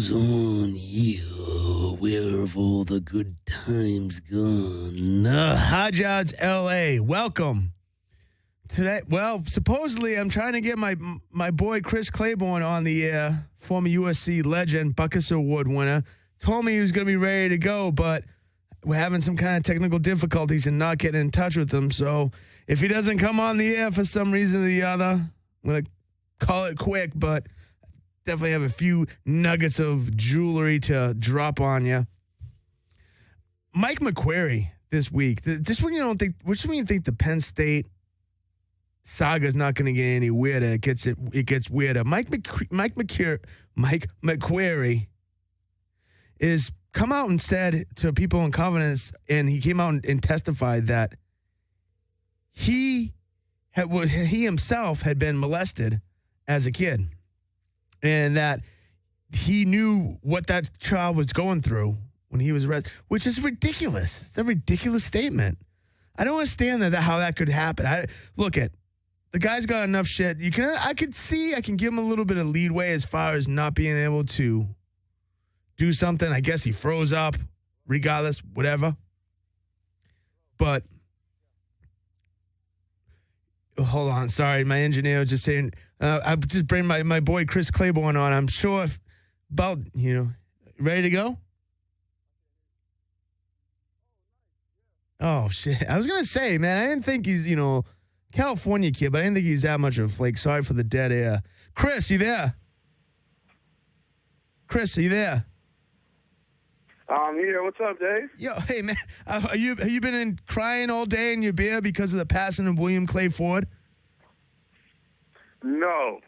goes on here? Where have all the good times gone? Hot Odds LA, welcome. Today, well, supposedly I'm trying to get my boy Chris Claiborne on the air, former USC legend, Buckus Award winner. Told me he was going to be ready to go, but we're having some kind of technical difficulties and not getting in touch with him. So if he doesn't come on the air for some reason or the other, I'm going to call it quick, but definitely have a few nuggets of jewelry to drop on you. Mike McQuarrie this week. Just when you think the Penn State saga is not going to get any weirder, it gets weirder. Mike McQuarrie is come out and said to people in confidence, and he came out and testified that he himself had been molested as a kid, and that he knew what that child was going through when he was arrested, which is ridiculous. It's a ridiculous statement. I don't understand how that could happen. The guy's got enough shit. I can give him a little bit of leeway as far as not being able to do something. I guess he froze up, regardless, whatever. But hold on, sorry, my engineer was just saying. I just bring my boy Chris Claiborne on. I'm sure ready to go. Oh shit! I was gonna say, man, I didn't think he's California kid, but I didn't think he's that much of a flake. Sorry for the dead air. Chris, you there? Chris, are you there? I'm here. What's up, Dave? Yo, hey man, have you been crying all day in your beer because of the passing of William Clay Ford? No,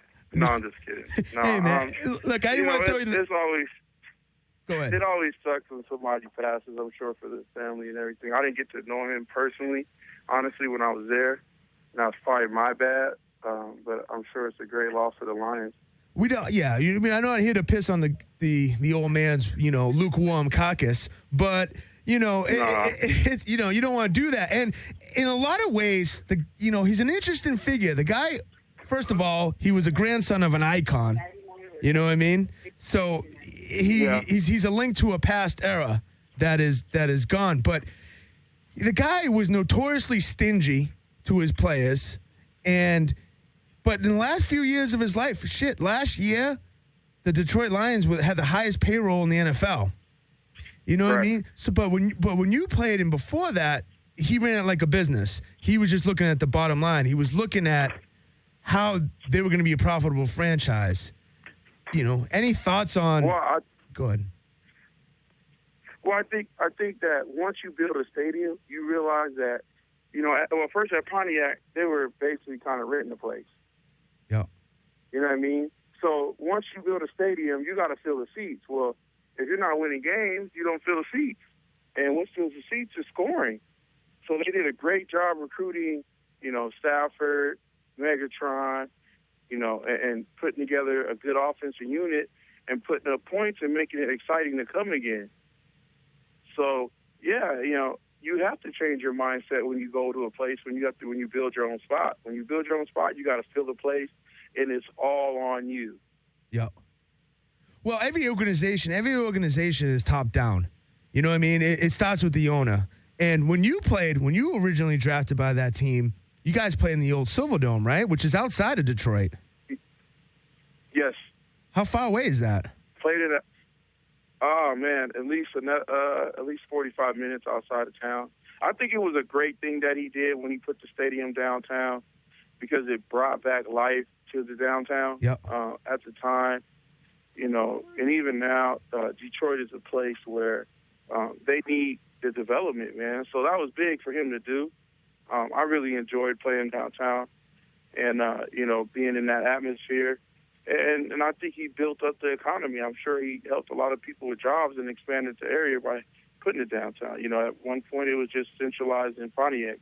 I'm just kidding. No, hey man, look, I didn't want to throw you. It's always. Go ahead. It always sucks when somebody passes. I'm sure for the family and everything. I didn't get to know him personally, honestly, when I was there. And that's probably my bad. But I'm sure it's a great loss for the Lions. We don't. Yeah, I'm not here to piss on the old man's lukewarm carcass, but it's you don't want to do that. And in a lot of ways, he's an interesting figure. The guy, first of all, he was a grandson of an icon. You know what I mean? So he's a link to a past era that is gone. But the guy was notoriously stingy to his players, but in the last few years of his life, last year, the Detroit Lions had the highest payroll in the NFL. You know what I mean? So, but when you played him before that, he ran it like a business. He was just looking at the bottom line. He was looking at how they were going to be a profitable franchise. Any thoughts on? Go ahead. Well, I think that once you build a stadium, you realize that, first at Pontiac, they were basically kind of renting the place. Yeah. You know what I mean? So once you build a stadium, you got to fill the seats. Well, if you're not winning games, you don't fill the seats. And what fills the seats is scoring. So they did a great job recruiting, Stafford, Megatron, and putting together a good offensive unit and putting up points and making it exciting to come again. So, yeah, you have to change your mindset when you go to a place, when you build your own spot. When you build your own spot, you got to fill the place, and it's all on you. Yeah. Well, every organization is top down. You know what I mean? It starts with the owner. And when you were originally drafted by that team, you guys played in the old Silverdome, right? Which is outside of Detroit. Yes. How far away is that? Played it at, oh man, at least 45 minutes outside of town. I think it was a great thing that he did when he put the stadium downtown because it brought back life to the downtown. Yep. At the time, and even now, Detroit is a place where they need the development, man. So that was big for him to do. I really enjoyed playing downtown and, being in that atmosphere. And I think he built up the economy. I'm sure he helped a lot of people with jobs and expanded the area by putting it downtown. At one point it was just centralized in Pontiac,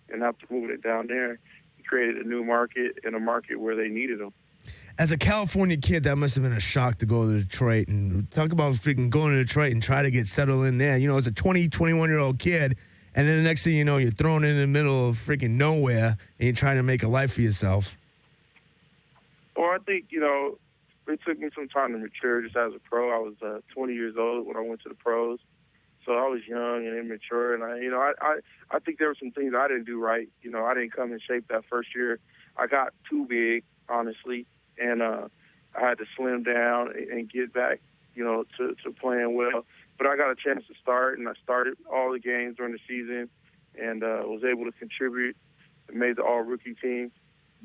and after moving it down there, he created a new market and a market where they needed them. As a California kid, that must have been a shock to go to Detroit. And talk about freaking going to Detroit and try to get settled in there. As a 20, 21-year-old kid, and then the next thing you know, you're thrown in the middle of freaking nowhere, and you're trying to make a life for yourself. Or I think, it took me some time to mature just as a pro. I was 20 years old when I went to the pros. So I was young and immature, and I think there were some things I didn't do right. I didn't come in shape that first year. I got too big, honestly, and I had to slim down and get back, to playing well. But I got a chance to start, and I started all the games during the season, and was able to contribute and made the all-rookie team.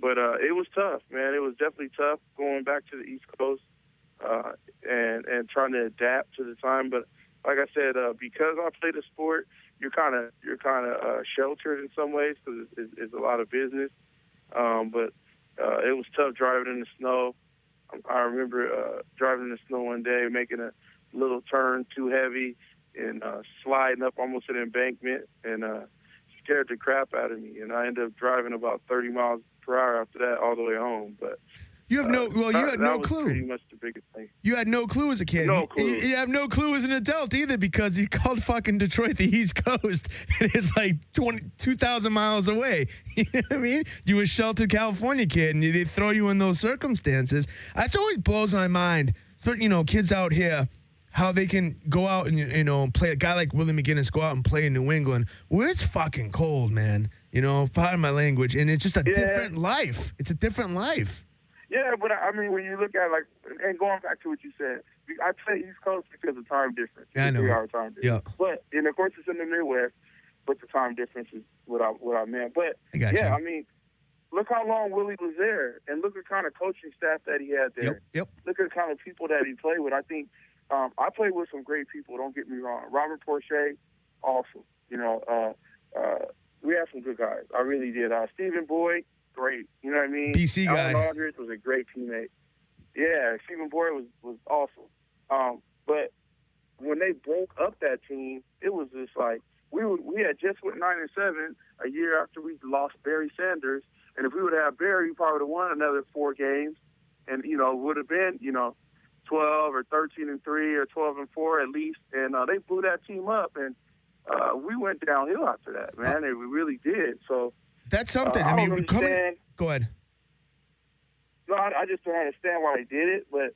But it was tough, man. It was definitely tough going back to the East Coast and trying to adapt to the time, but like I said, because I play the sport, you're kind of sheltered in some ways because it's a lot of business. But it was tough driving in the snow. I remember driving in the snow one day, making a little turn too heavy and sliding up almost an embankment, and scared the crap out of me. And I ended up driving about 30 miles per hour after that all the way home. But you have you had no clue. That was pretty much the biggest thing. You had no clue as a kid. No clue. You have no clue as an adult either, because you called fucking Detroit the East Coast, and it's like 2,000 miles away. You know what I mean? You were a sheltered California kid, and they throw you in those circumstances. That always blows my mind. Kids out here, how they can go out and, play. A guy like Willie McGinnis go out and play in New England, where it's fucking cold, man. Pardon my language. And it's just a different life. It's a different life. Yeah, but I mean, when you look at and going back to what you said, I play East Coast because of time difference. Yeah, I know. 3 hour time difference. Yeah. But and of course it's in the Midwest, but the time difference is what I meant. But I got you. I mean, look how long Willie was there, and look at the kind of coaching staff that he had there. Yep. Look at the kind of people that he played with. I think I played with some great people. Don't get me wrong. Robert Porcher, awesome. We had some good guys. I really did. Stephen Boyd, great. You know what I mean? BC guy. Alan Aldridge was a great teammate. Yeah, Stephen Boyd was awesome. But when they broke up that team, it was just like we had just went 9-7 a year after we lost Barry Sanders, and if we would have Barry, we probably would have won another 4 games, and would have been 12 or 13-3 or 12-4 at least, and they blew that team up, and we went downhill after that, man. And we really did. So that's something. I mean, go ahead. No, I just don't understand why they did it, but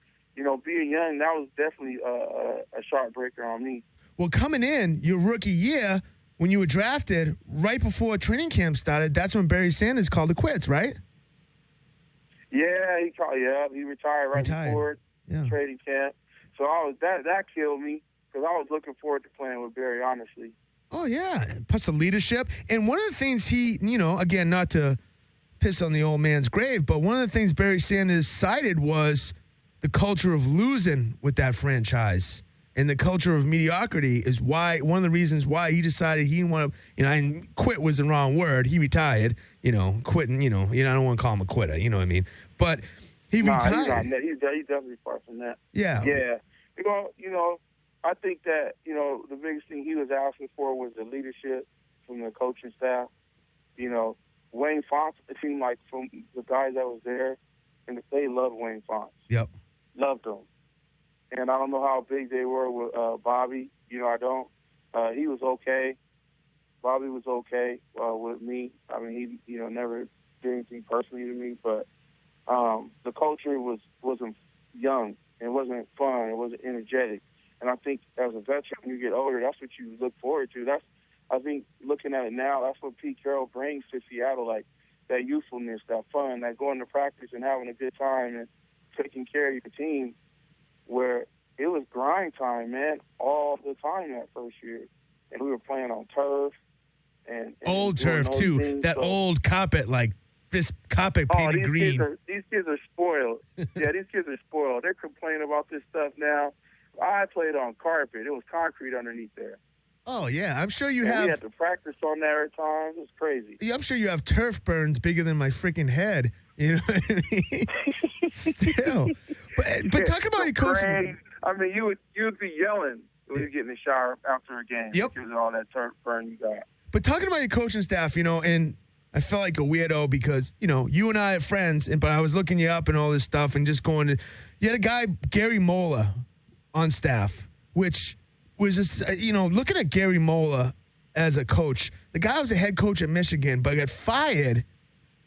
being young, that was definitely a sharp breaker on me. Well, coming in your rookie year, when you were drafted, right before training camp started, that's when Barry Sanders called it quits, right? Yeah, he retired right before training camp. So that killed me because I was looking forward to playing with Barry, honestly. Oh, yeah. Plus the leadership. And one of the things he, again, not to piss on the old man's grave, but one of the things Barry Sanders cited was the culture of losing with that franchise. And the culture of mediocrity is one of the reasons why he decided he didn't want to, and quit was the wrong word. He retired, quitting, I don't want to call him a quitter, you know what I mean? But he retired. He's definitely far from that. Yeah. Yeah. I think that, the biggest thing he was asking for was the leadership from the coaching staff. Wayne Fonts, it seemed like from the guys that was there, and they loved Wayne Fonts. Yep. Loved him. And I don't know how big they were with Bobby. I don't. He was okay. Bobby was okay with me. I mean, he never did anything personally to me, but the culture wasn't young. It wasn't fun. It wasn't energetic. And I think as a veteran, when you get older, that's what you look forward to. I think looking at it now, that's what Pete Carroll brings to Seattle, like that youthfulness, that fun, that going to practice and having a good time and taking care of your team, where it was grind time, man, all the time that first year. And we were playing on turf. And old turf, too. Things, that old carpet, like this carpet painted green. These kids are spoiled. Yeah, these kids are spoiled. They're complaining about this stuff now. I played on carpet. It was concrete underneath there. Oh, yeah. I'm sure you and have. We had to practice on there at times. It was crazy. Yeah, I'm sure you have turf burns bigger than my freaking head. You know what I mean? Still. But talk about your coaching. I mean, you would be yelling when you get in the shower after a game. Yep. Because of all that turf burn you got. But talking about your coaching staff, and I felt like a weirdo because, you and I are friends, but I was looking you up and all this stuff and just going to, you had a guy, Gary Moeller, on staff, which was just, looking at Gary Moeller as a coach, the guy was a head coach at Michigan, but got fired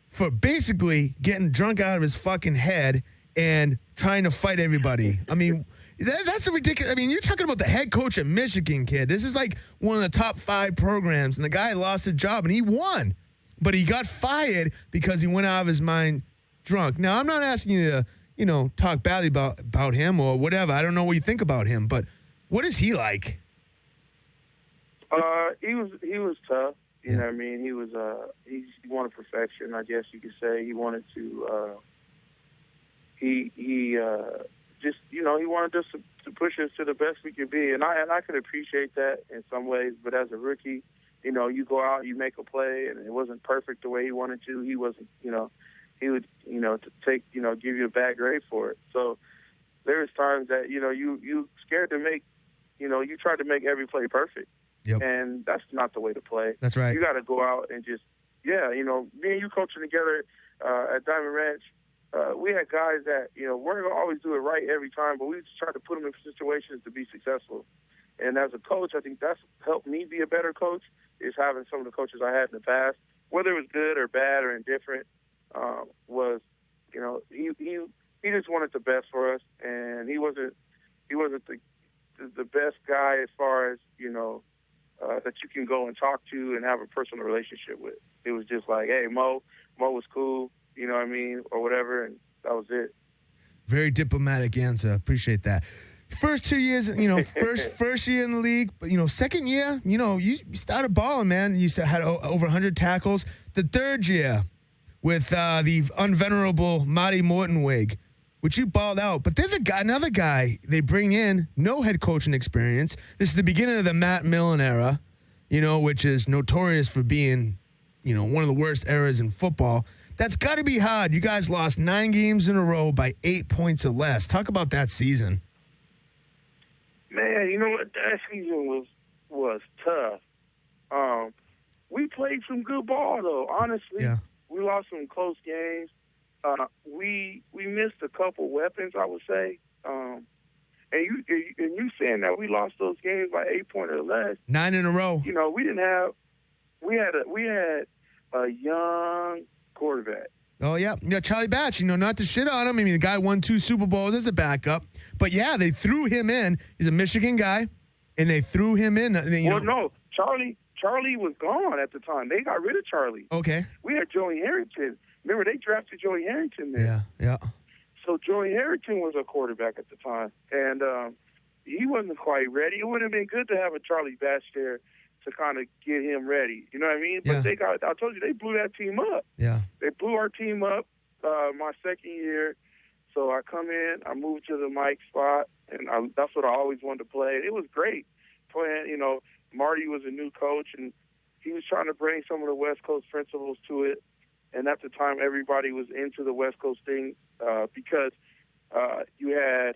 for basically getting drunk out of his fucking head and trying to fight everybody. I mean, that's a ridiculous. I mean, you're talking about the head coach at Michigan, kid. This is like one of the top 5 programs, and the guy lost his job, and he won. But he got fired because he went out of his mind drunk. Now, I'm not asking you to, talk badly about him or whatever. I don't know what you think about him, but what is he like? He was tough. You know what I mean? He was he wanted perfection, I guess you could say. He wanted to he just he wanted us to push us to the best we could be, and I could appreciate that in some ways. But as a rookie, you go out, you make a play, and it wasn't perfect the way he wanted to. He wasn't, he would, to take, give you a bad grade for it. So there was times that, you scared to make, you tried to make every play perfect. Yep. And that's not the way to play. That's right. You got to go out and just, me and you coaching together at Diamond Ranch, we had guys that, weren't going to always do it right every time, but we just tried to put them in situations to be successful. And as a coach, I think that's helped me be a better coach, is having some of the coaches I had in the past, whether it was good or bad or indifferent, was, he just wanted the best for us, and he wasn't the best guy as far as, that you can go and talk to and have a personal relationship with. It was just like, hey, Mo was cool, you know what I mean, or whatever, and that was it. Very diplomatic answer. Appreciate that. First 2 years, first year in the league, but, second year, you started balling, man. You had over 100 tackles. The third year with the unvenerable Marty Mortonwig, which you balled out. But there's another guy they bring in, no head coaching experience. This is the beginning of the Matt Millen era, which is notorious for being, one of the worst eras in football. That's got to be hard. You guys lost 9 games in a row by 8 points or less. Talk about that season. Man, you know what? That season was tough. We played some good ball, though. Honestly, we lost some close games. We missed a couple weapons, I would say. And you saying that we lost those games by 8 points or less. 9 in a row. We had a young quarterback. Oh, yeah. Charlie Batch, not to shit on him. I mean, the guy won 2 Super Bowls as a backup. But, yeah, they threw him in. He's a Michigan guy, and they threw him in. No. Charlie was gone at the time. They got rid of Charlie. Okay. We had Joey Harrington. Remember, they drafted Joey Harrington there. Yeah. So Joey Harrington was a quarterback at the time, and he wasn't quite ready. It would have been good to have a Charlie Batch there to kind of get him ready. You know what I mean? Yeah. But I told you, they blew that team up. Yeah. They blew our team up my second year. So I come in, I moved to the Mike spot, and that's what I always wanted to play. It was great playing. Marty was a new coach, and he was trying to bring some of the West Coast principles to it. And at the time, everybody was into the West Coast thing because you had,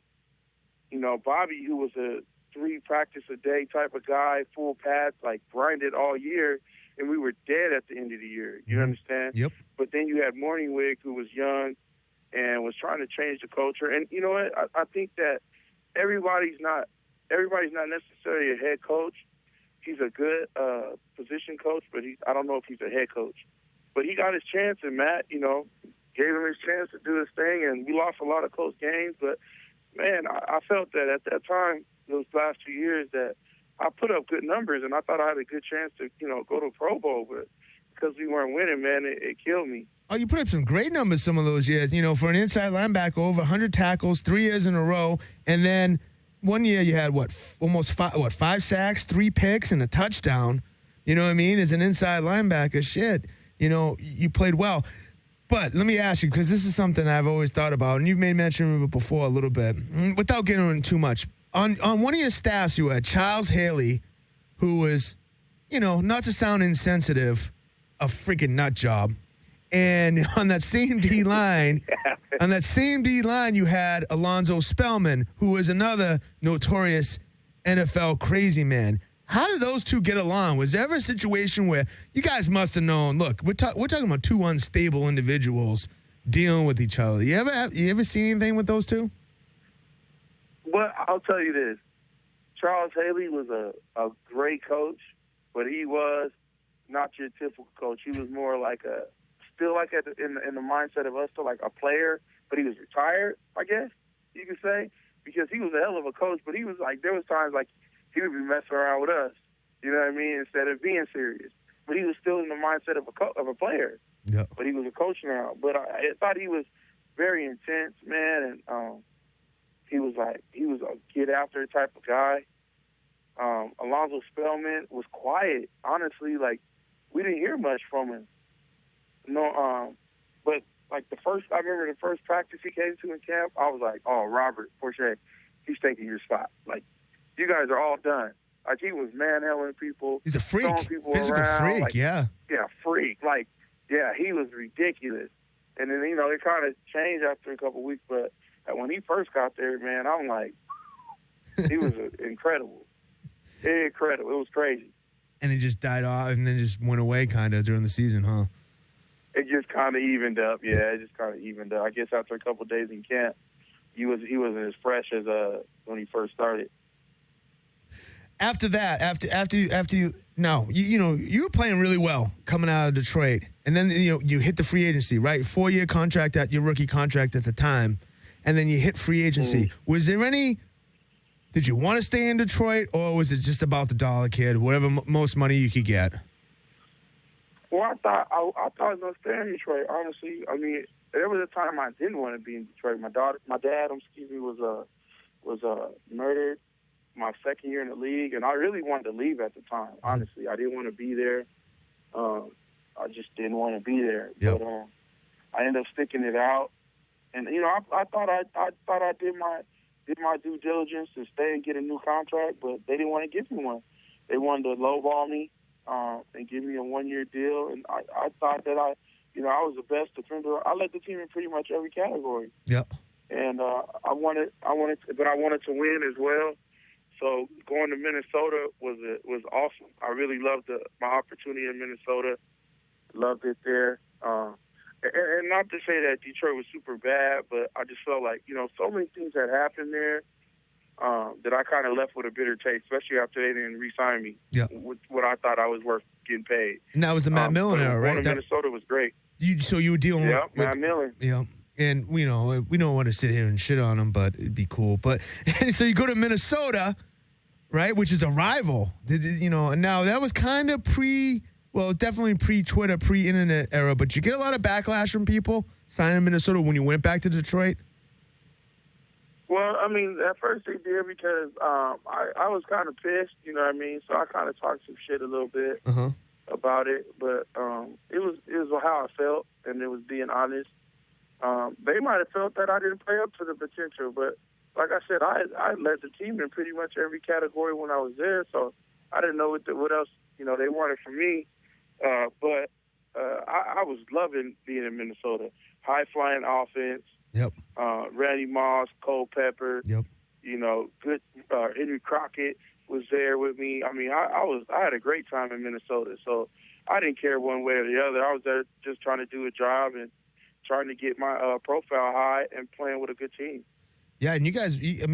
Bobby, who was a 3 practice a day type of guy, full pads, like grinded all year, and we were dead at the end of the year. You understand? Yep. But then you had Morningwig, who was young and was trying to change the culture. And you know what? I think that everybody's not necessarily a head coach. He's a good position coach, but I don't know if he's a head coach. But he got his chance, and Matt, gave him his chance to do his thing, and we lost a lot of close games. But, man, I felt that at that time, those last 2 years, that I put up good numbers, and I thought I had a good chance to, go to Pro Bowl. But because we weren't winning, man, it killed me. Oh, you put up some great numbers some of those years. For an inside linebacker, over 100 tackles, 3 years in a row. And then one year you had, almost 5 sacks, 3 picks, and a touchdown. You know what I mean? As an inside linebacker, shit. You played well. But let me ask you, because this is something I've always thought about, and you've made mention of it before a little bit, without getting into too much. On one of your staffs, you had Charles Haley, who was, not to sound insensitive, a freaking nut job. And on that same D-line, you had Alonzo Spellman, who was another notorious NFL crazy man. How did those two get along? Was there ever a situation where you guys must have known, look, we're talking about 2 unstable individuals dealing with each other. You ever see anything with those two? Well, I'll tell you this. Charles Haley was a great coach, but he was not your typical coach. He was more like in the mindset of us, still like a player, but he was retired, I guess you could say, because he was a hell of a coach. But he was like, there was times like he would be messing around with us, you know what I mean, instead of being serious. But he was still in the mindset of a player. Yep. But he was a coach now. But I thought he was very intense, man, and he was a get after type of guy. Alonzo Spellman was quiet, honestly. Like, we didn't hear much from him. No, but like I remember the first practice he came to in camp, I was like, oh, Robert Porcher, he's taking your spot. Like, you guys are all done. Like, he was manhandling people. He's a freak, physical around. freak, like, yeah. Yeah, freak. Like, yeah, he was ridiculous. And then, you know, it kind of changed after a couple weeks, but when he first got there, man, I'm like, he was incredible. Incredible. It was crazy. And it just died off and then just went away kind of during the season, huh? It just kind of evened up. Yeah, it just kind of evened up. I guess after a couple of days in camp, he wasn't as fresh as when he first started. After that, you were playing really well coming out of Detroit, and then you hit the free agency, right? 4-year contract at your rookie contract at the time, and then you hit free agency. Mm-hmm. Was there any? Did you want to stay in Detroit, or was it just about the dollar, kid? Whatever most money you could get. Well, I thought I was gonna stay in Detroit. Honestly, I mean, there was a time I didn't want to be in Detroit. My dad, was murdered my second year in the league, and I really wanted to leave at the time. Honestly, I didn't want to be there. I just didn't want to be there. Yep. But I ended up sticking it out, and I thought I did my due diligence to stay and get a new contract, but they didn't want to give me one. They wanted to lowball me and give me a 1-year deal, and I thought that I was the best defender. I led the team in pretty much every category. Yep. And I wanted to win as well. So going to Minnesota was awesome. I really loved my opportunity in Minnesota. Loved it there. And not to say that Detroit was super bad, but I just felt like, so many things had happened there that I kind of left with a bitter taste, especially after they didn't re-sign me with what I thought I was worth getting paid. And that was the Matt Millen era, right? Minnesota was great. So you were dealing with Matt Millen. Yeah. And, we don't want to sit here and shit on him, but it'd be cool. But so you go to Minnesota, right, which is a rival. And now that was kind of definitely pre-Twitter, pre-internet era. But you get a lot of backlash from people signing Minnesota when you went back to Detroit? Well, I mean, at first they did because I was kind of pissed, you know what I mean? So I kind of talked some shit a little bit about it. But it was how I felt, and it was being honest. They might have felt that I didn't play up to the potential, but like I said, I led the team in pretty much every category when I was there, so I didn't know what else they wanted from me. But I was loving being in Minnesota. High flying offense. Yep. Randy Moss, Cole Pepper. Yep. Good. Henry Crockett was there with me. I mean, I had a great time in Minnesota, so I didn't care one way or the other. I was there just trying to do a job and trying to get my profile high and playing with a good team. Yeah, and you guys, you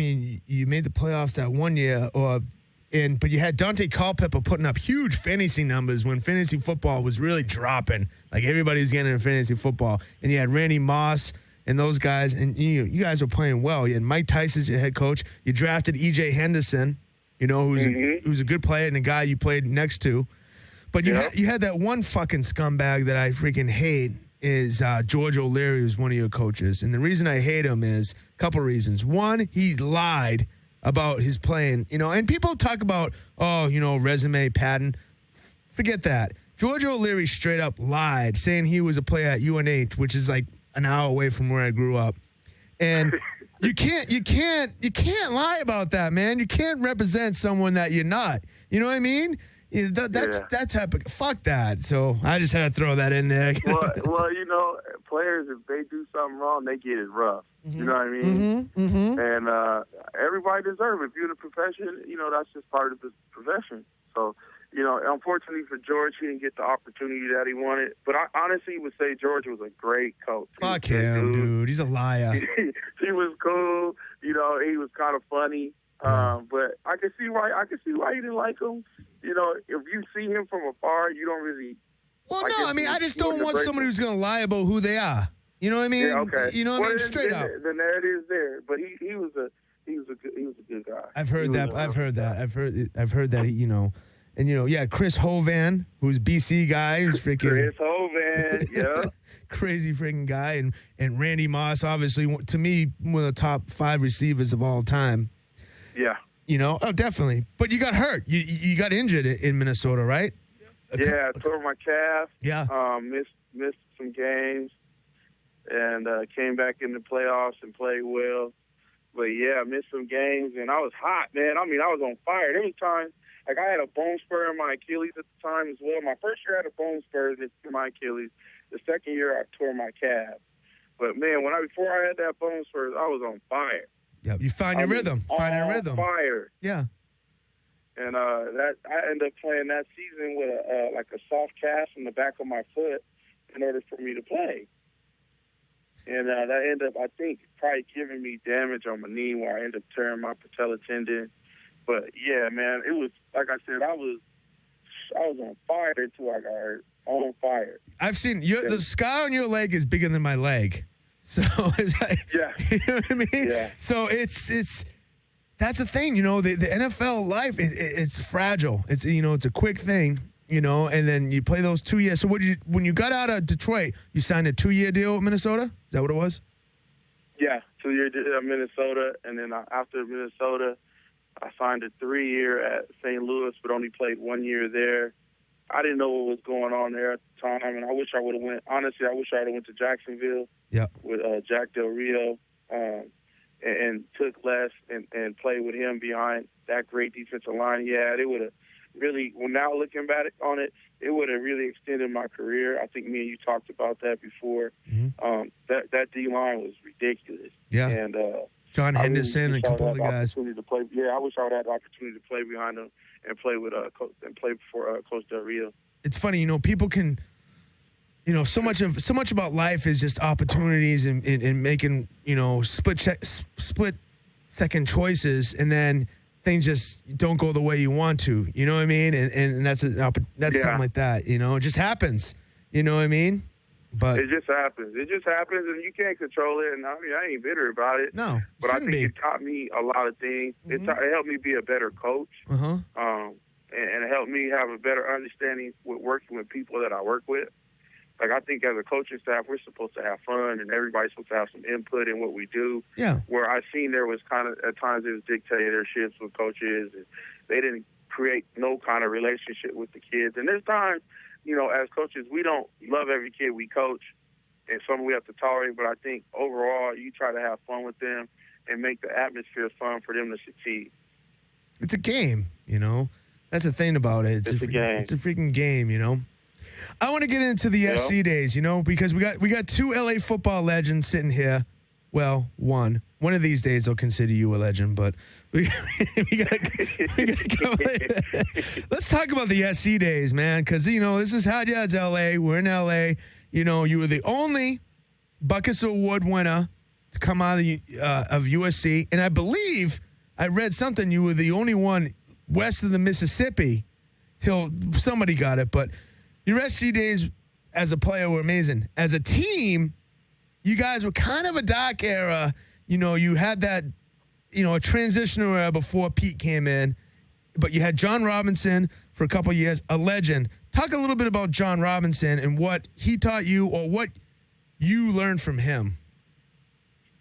made the playoffs that 1 year, but you had Dante Culpepper putting up huge fantasy numbers when fantasy football was really dropping. Like, everybody was getting into fantasy football. And you had Randy Moss and those guys, and you guys were playing well. You had Mike Tyson as your head coach. You drafted E.J. Henderson, who's a good player and a guy you played next to. But you had that one fucking scumbag that I freaking hate is George O'Leary, who's one of your coaches. And the reason I hate him is a couple reasons. One, he lied about his playing, and people talk about, resume padding. Forget that. George O'Leary straight up lied, saying he was a player at UNH, which is like an hour away from where I grew up. And you can't lie about that, man. You can't represent someone that you're not. You know what I mean? That type of fuck that. So I just had to throw that in there. well, players, if they do something wrong, they get it rough. Mm-hmm. You know what I mean? Mm-hmm. Mm-hmm. And everybody deserves it. If you're in a profession, that's just part of the profession. So, unfortunately for George, he didn't get the opportunity that he wanted. But I honestly would say George was a great coach. Fuck him, dude. He's a liar. He was cool. He was kind of funny. But I can see why you didn't like him. If you see him from afar, you don't really. Well, no, I mean, I just don't want somebody who's going to lie about who they are. You know what I mean? Yeah, okay. You know what I mean? Straight up. The narrative is there, but he was a good guy. I've heard that. I've heard that. And Chris Hovan, who's BC guy, is freaking Chris Hovan, yeah, crazy freaking guy, and Randy Moss, obviously to me one of the top 5 receivers of all time. Yeah. Definitely. But you got hurt. You got injured in Minnesota, right? Yeah, I tore my calf. Yeah. Missed some games, and came back in the playoffs and played well. But yeah, I missed some games, and I was hot, man. I mean, I was on fire. There was times, like I had a bone spur in my Achilles at the time as well. My first year I had a bone spur in my Achilles. The second year I tore my calf. But man, before I had that bone spur, I was on fire. Yeah, you found your rhythm. Finding a rhythm. Fire. Yeah. And that I ended up playing that season with a soft cast in the back of my foot in order for me to play. And that ended up, I think, probably giving me damage on my knee where I ended up tearing my patella tendon. But yeah, man, it was like I said, I was on fire until I got hurt. On fire. I've seen the scar on your leg is bigger than my leg. So yeah, you know what I mean? Yeah. So it's that's the thing, the NFL life it's fragile. It's it's a quick thing, and then you play those 2 years. So when you got out of Detroit, you signed a 2-year deal with Minnesota? Is that what it was? Yeah, 2-year deal at Minnesota, and then after Minnesota, I signed a 3-year at St. Louis, but only played 1 year there. I didn't know what was going on there at the time, and I wish I would have went. Honestly, I wish I would have went to Jacksonville. Yeah. With Jack Del Rio, and took less and played with him behind that great defensive line he had. It would have really, well, now looking back on it, it would have really extended my career. I think me and you talked about that before. Mm-hmm. That D-line was ridiculous. Yeah. And John Henderson and a couple other guys. I wish I would have had the opportunity to play behind them and play with and play for Coach Del Rio. It's funny, people can, so much about life is just opportunities and making, split second choices, and then things just don't go the way you want to. You know what I mean? And that's something like that. It just happens. You know what I mean? But it just happens. It just happens, and you can't control it. And I mean, I ain't bitter about it. No, but I think it taught me a lot of things. Mm-hmm. It helped me be a better coach. Uh-huh. And it helped me have a better understanding with working with people that I work with. Like, I think as a coaching staff, we're supposed to have fun, and everybody's supposed to have some input in what we do. Yeah. Where I seen there was kind of, at times, there was dictatorships with coaches, and they didn't create no kind of relationship with the kids. And there's times, as coaches, we don't love every kid we coach, and some we have to tolerate. But I think overall, you try to have fun with them and make the atmosphere fun for them to succeed. It's a game, That's the thing about it. It's a game. It's a freaking game, I want to get into the SC days, because we got 2 LA football legends sitting here. Well, one of these days they'll consider you a legend, but we gotta let's talk about the SC days, man, because this is Hot Yards LA. We're in LA. You were the only Buckets Award winner to come out of USC, and I believe I read something. You were the only one west of the Mississippi till somebody got it, but your SC days as a player were amazing. As a team, you guys were kind of a dark era. You had that, a transitional era before Pete came in, but you had John Robinson for a couple of years, a legend. Talk a little bit about John Robinson and what he taught you or what you learned from him.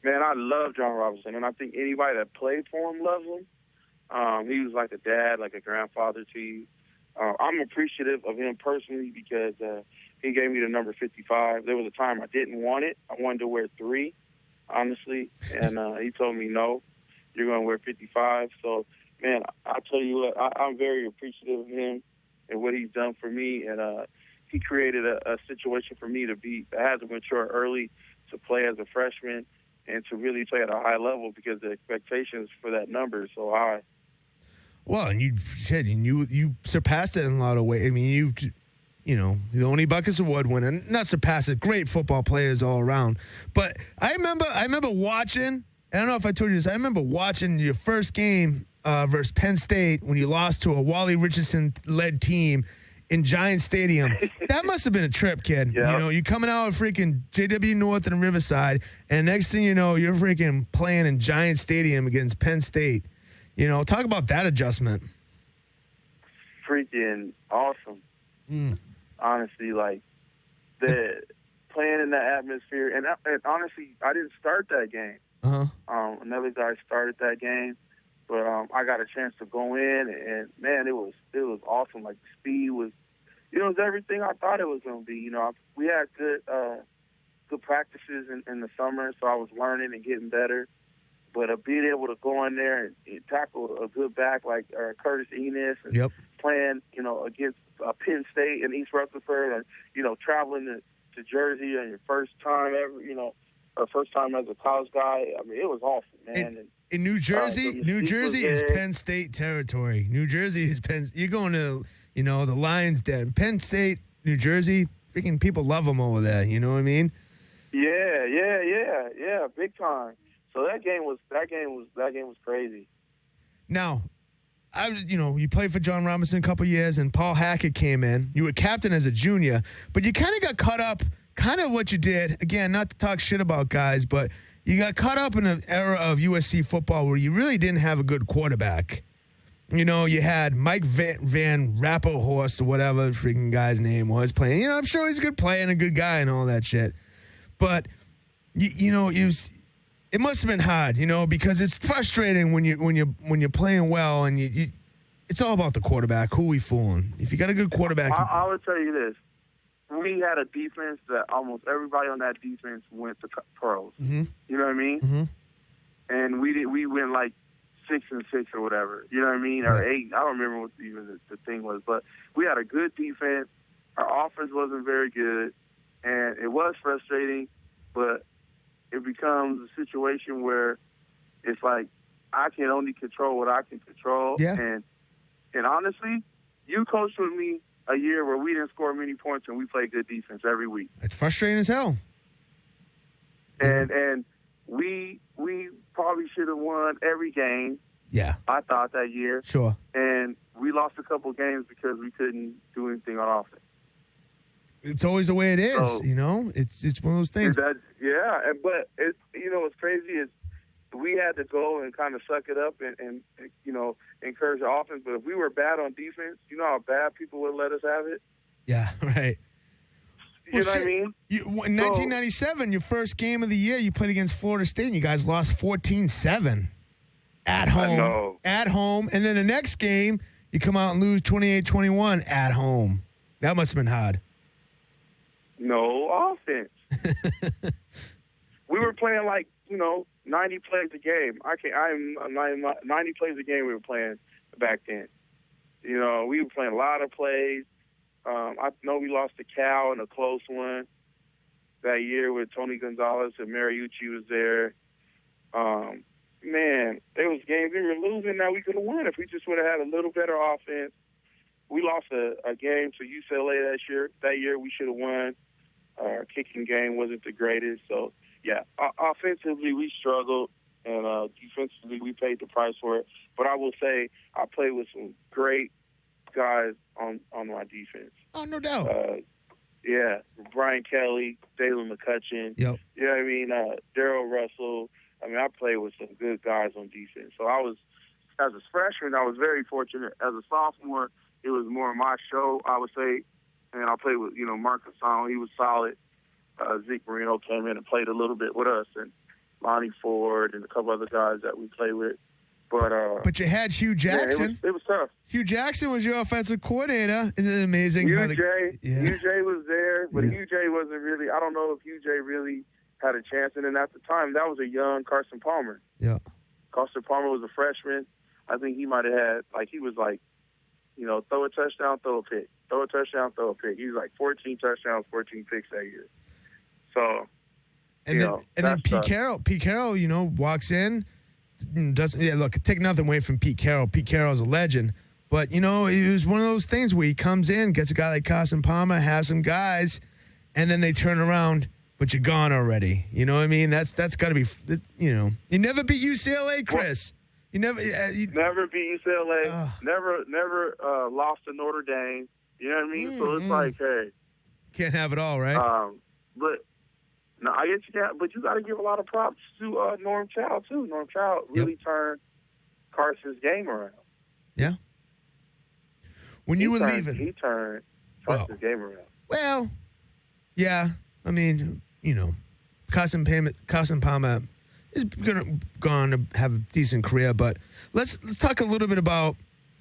Man, I love John Robinson, and I think anybody that played for him loves him. He was like a dad, like a grandfather to you. I'm appreciative of him personally because he gave me the number 55. There was a time I didn't want it. I wanted to wear 3, honestly, and he told me, no, you're going to wear 55. So, man, I tell you what, I'm very appreciative of him and what he's done for me, and he created a situation for me to have to mature early to play as a freshman and to really play at a high level because the expectations for that number is so high. Well, and you surpassed it in a lot of ways. I mean, the only Buckets Award winner, not surpassed it. Great football players all around. But I remember watching. I don't know if I told you this. I remember watching your first game versus Penn State when you lost to a Wally Richardson-led team in Giant Stadium. That must have been a trip, kid. Yeah. You know, you coming out of freaking JW North and Riverside, and next thing you know, you're freaking playing in Giant Stadium against Penn State. You know, talk about that adjustment. Freaking awesome. Honestly, like, the playing in that atmosphere. And honestly, I didn't start that game. Another guy started that game. But I got a chance to go in, and man, it was awesome. Like, the speed was, it was everything I thought it was going to be. You know, we had good practices in the summer, so I was learning and getting better. But being able to go in there and tackle a good back like Curtis Enos, and playing, you know, against Penn State and East Rutherford, and, you know, traveling to Jersey on your first time ever, you know, or first time as a college guy. I mean, it was awesome, man. In New Jersey, New Jersey is Penn State territory. New Jersey is Penn. You're going to, you know, the Lions' Den. Penn State, New Jersey, freaking people love them over there. You know what I mean? Yeah, big time. So that game was crazy. Now, you played for John Robinson a couple years, and Paul Hackett came in. You were captain as a junior, but you kind of got caught up. Kind of what you did, again, not to talk shit about guys, but you got caught up in an era of USC football where you really didn't have a good quarterback. You know, you had Mike Van Rapperhorst or whatever the freaking guy's name was playing. You know, I'm sure he's a good player and a good guy and all that shit. But, you know, it must have been hard, you know, because it's frustrating when you're playing well and it's all about the quarterback. Who we fooling? If you got a good quarterback. I would tell you this. We had a defense that almost everybody on that defense went to pros. Mm-hmm. You know what I mean? Mm-hmm. And we went like 6-6 or whatever. You know what I mean? Or 8. I don't remember what even the thing was. But we had a good defense. Our offense wasn't very good. And it was frustrating. But it becomes a situation where it's like I can only control what I can control. Yeah. And honestly, you coached with me a year where we didn't score many points and we played good defense every week. It's frustrating as hell. And we probably should have won every game. Yeah. I thought that year. Sure. And we lost a couple games because we couldn't do anything on offense. It's always the way it is, so, you know? It's one of those things. But what's crazy is we had to go and kind of suck it up and you know, encourage the offense. But if we were bad on defense, you know how bad people would let us have it? Yeah, right. You know what I mean? In 1997, your first game of the year, you played against Florida State, and you guys lost 14-7 at home. I know. At home. And then the next game, you come out and lose 28-21 at home. That must have been hard. No offense. We were playing like, you know, 90 plays a game. 90 plays a game we were playing back then. You know, we were playing a lot of plays. I know we lost to Cal in a close one that year with Tony Gonzalez and Mariucci was there. Man, there was games we were losing that we could have won if we just would have had a little better offense. We lost a game to UCLA that year we should have won. Our kicking game wasn't the greatest. So, yeah, offensively we struggled, and defensively we paid the price for it. But I will say I played with some great guys on my defense. Oh, no doubt. Yeah, Brian Kelly, Dalen McCutcheon. Yep. You know what I mean? Daryl Russell. I mean, I played with some good guys on defense. So as a freshman, I was very fortunate. As a sophomore, it was more of my show, I would say. And I played with, you know, Marcus Song. He was solid. Zeke Marino came in and played a little bit with us, and Lonnie Ford and a couple other guys that we played with. But you had Hugh Jackson. Yeah, it was tough. Hugh Jackson was your offensive coordinator. Isn't it amazing? Hugh J was there, but Hugh J wasn't really, I don't know if Hugh J really had a chance. And then at the time, that was a young Carson Palmer. Yeah. Carson Palmer was a freshman. I think he might have had, he was like, you know, throw a touchdown, throw a pick. Throw a touchdown, throw a pick. He was like 14 touchdowns, 14 picks that year. So, and then Pete Carroll, you know, walks in, doesn't. Yeah, look, take nothing away from Pete Carroll. Pete Carroll's a legend, but you know, it was one of those things where he comes in, gets a guy like Carson Palmer, has some guys, and then they turn around, but you're gone already. You know what I mean? That's got to be, you know, you never beat UCLA, Chris. You never beat UCLA. Never lost to Notre Dame. You know what I mean? So it's like, hey. Can't have it all, right? But no, I get you that. But you got to give a lot of props to Norm Chow too. Norm Chow really turned Carson's game around. Yeah. When you were leaving, he turned Carson's game around. Well, yeah. I mean, Carson Palmer is going to have a decent career, but let's talk a little bit about.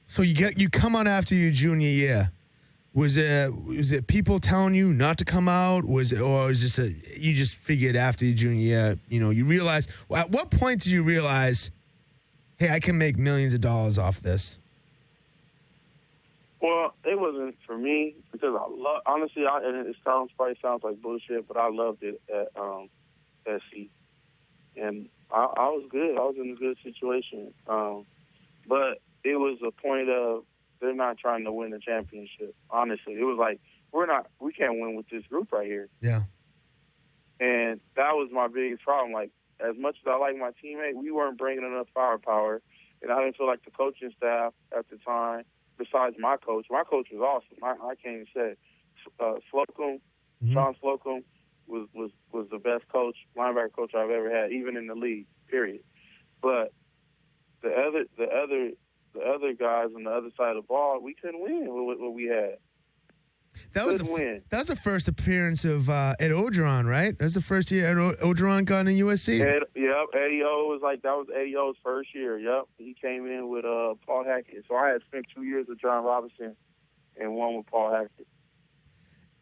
So you come out after your junior year. Was it people telling you not to come out? Was this you just figured after your junior year? You realized. At what point did you realize, hey, I can make millions of dollars off this? Well, it wasn't for me because honestly, and it probably sounds like bullshit, but I loved it at SC, and I was good. I was in a good situation, but it was a point of they're not trying to win the championship. Honestly, it was like we can't win with this group right here. Yeah, and that was my biggest problem. Like, as much as I like my teammate, we weren't bringing enough firepower, and I didn't feel like the coaching staff at the time. Besides my coach was awesome. I can't even say Slocum, Sean Slocum was the best linebacker coach I've ever had, even in the league. Period. But the other guys on the other side of the ball, we couldn't win with what we had. That was the first appearance of Ed Ogeron, right? That was the first year Ed Ogeron got in USC. Eddie O that was Eddie O's first year. Yep, he came in with Paul Hackett. So I had spent 2 years with John Robinson and one with Paul Hackett.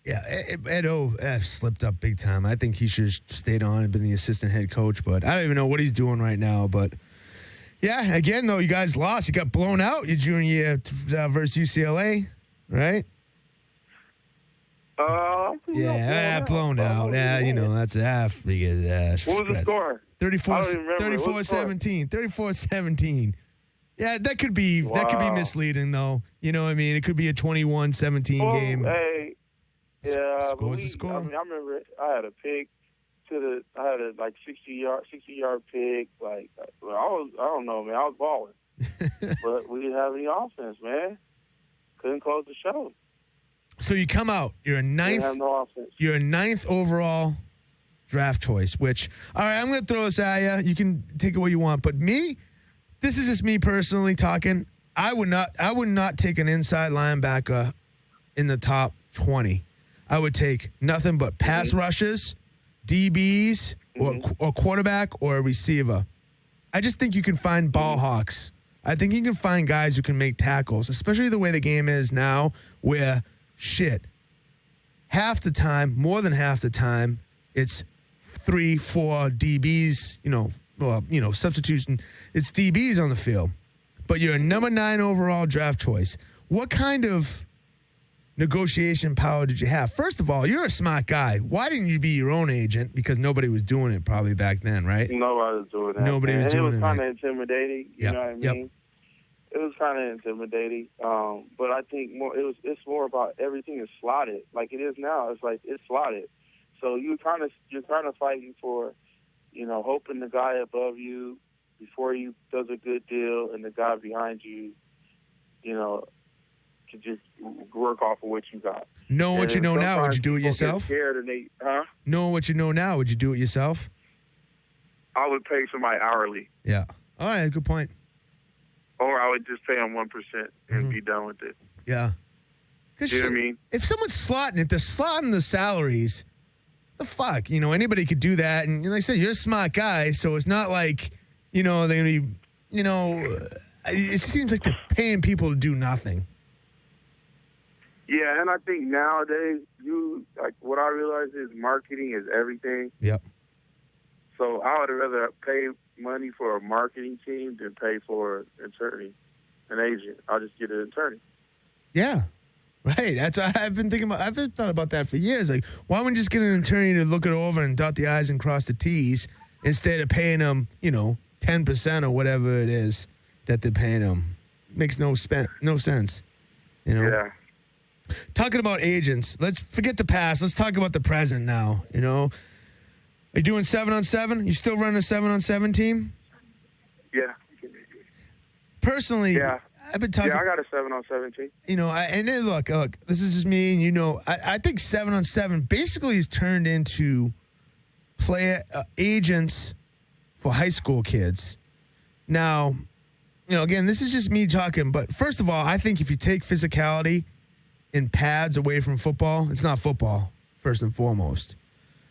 Yeah, Ed O slipped up big time. I think he should have stayed on and been the assistant head coach, but I don't even know what he's doing right now. But yeah, again though, you guys lost. You got blown out your junior year versus UCLA, right? Blown out. That's freaking what was the score? 34-17. 34-17. Yeah, that could be misleading though. You know what I mean? It could be a 21-17 game. Hey, yeah, What's the score? I remember I had a pick I had a 60-yard pick. Like, I don't know, man. I was balling, but we didn't have any offense, man. Couldn't close the show. So you come out. You're a ninth. You're a ninth overall draft choice. Which, all right, I'm going to throw this at you. You can take it what you want. But me, this is just me personally talking. I would not take an inside linebacker in the top 20. I would take nothing but pass rushes, DBs, or quarterback or a receiver. I just think you can find ball hawks. I think you can find guys who can make tackles, especially the way the game is now, where half the time, more than half the time, it's 3-4 DBs, substitution. It's DBs on the field. But you're a number 9 overall draft choice. What kind of negotiation power did you have? First of all, you're a smart guy. Why didn't you be your own agent? Because nobody was doing it probably back then, right? Nobody was doing that. Nobody was doing it. It was kind of intimidating. You know what I mean? Yep. It was kind of intimidating, but I think it's more about everything is slotted like it is now. It's like it's slotted, so you're kind of fighting for, hoping the guy above you before you does a good deal, and the guy behind you, to just work off of what you got. Knowing what you know now, would you do it yourself? Scared and Knowing what you know now, would you do it yourself? I would pay somebody hourly. Yeah. All right. Good point. Or I would just pay them 1% and be done with it. Yeah. You know what I mean? If someone's slotting it, they're slotting the salaries. The fuck? Anybody could do that. And like I said, you're a smart guy, so it's not like, they're going to be, it seems like they're paying people to do nothing. Yeah, and I think nowadays, what I realize is marketing is everything. Yep. So I would rather pay money for a marketing team than pay for an agent. I'll just get an attorney. Yeah, right. That's I've been thinking about. I've thought about that for years. Like, why wouldn't you just get an attorney to look it over and dot the I's and cross the T's instead of paying them, 10% or whatever it is that they're paying them? Makes no sense. Yeah. Talking about agents, let's forget the past. Let's talk about the present now. Are you doing 7-on-7? You still running a 7-on-7 team? Yeah. Personally, yeah. I've been talking. Yeah, I got a 7-on-7 team. And then look, this is just me, and I think 7-on-7 basically has turned into player agents for high school kids. Now, again, this is just me talking, but first of all, I think if you take physicality and pads away from football, it's not football, first and foremost.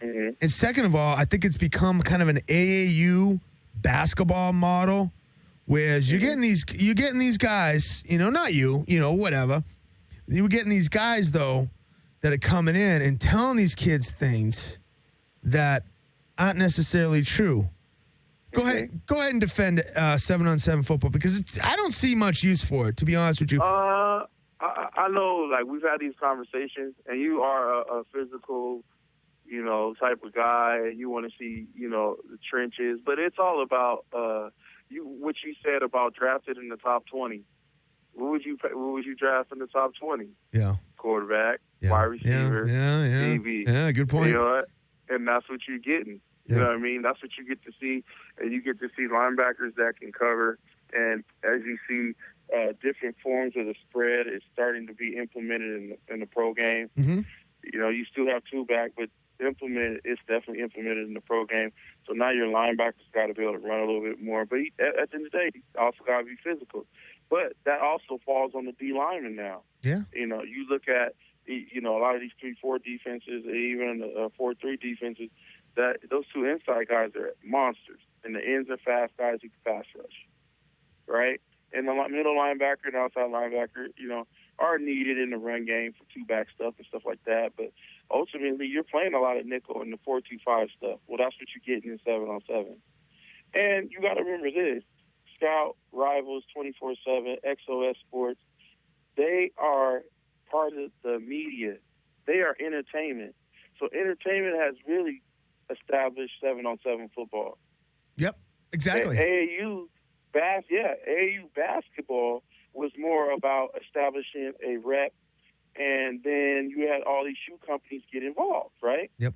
Mm-hmm. And second of all, I think it's become kind of an AAU basketball model. Whereas you're getting these guys, not you, whatever. You were getting these guys though that are coming in and telling these kids things that aren't necessarily true. Go ahead and defend 7-on-7 football because I don't see much use for it, to be honest with you. I know, like we've had these conversations, and you are a physical, type of guy, and you want to see, the trenches, but it's all about what you said about drafted in the top 20. What would you draft in the top 20? Yeah. Quarterback, yeah. wide receiver, yeah. DB. Yeah, good point. You know what? And that's what you're getting. You know what I mean? That's what you get to see. And you get to see linebackers that can cover. And as you see, different forms of the spread is starting to be implemented in the pro game. Mm-hmm. You still have two back, but it's definitely implemented in the pro game. So now your linebackers got to be able to run a little bit more. But at the end of the day, you also got to be physical. But that also falls on the D lineman now. Yeah. You look at, a lot of these 3-4 defenses, even the 4-3 defenses, that those two inside guys are monsters. And the ends are fast guys who can pass rush. Right? And the middle linebacker and outside linebacker, are needed in the run game for two-back stuff and stuff like that. But ultimately, you're playing a lot of nickel in the 4-2-5 stuff. Well, that's what you're getting in 7-on-7. And you got to remember this. Scout, Rivals, 24/7, XOS Sports, they are part of the media. They are entertainment. So entertainment has really established 7-on-7 football. Yep, exactly. AAU basketball was more about establishing a rep, and then you had all these shoe companies get involved, right? Yep.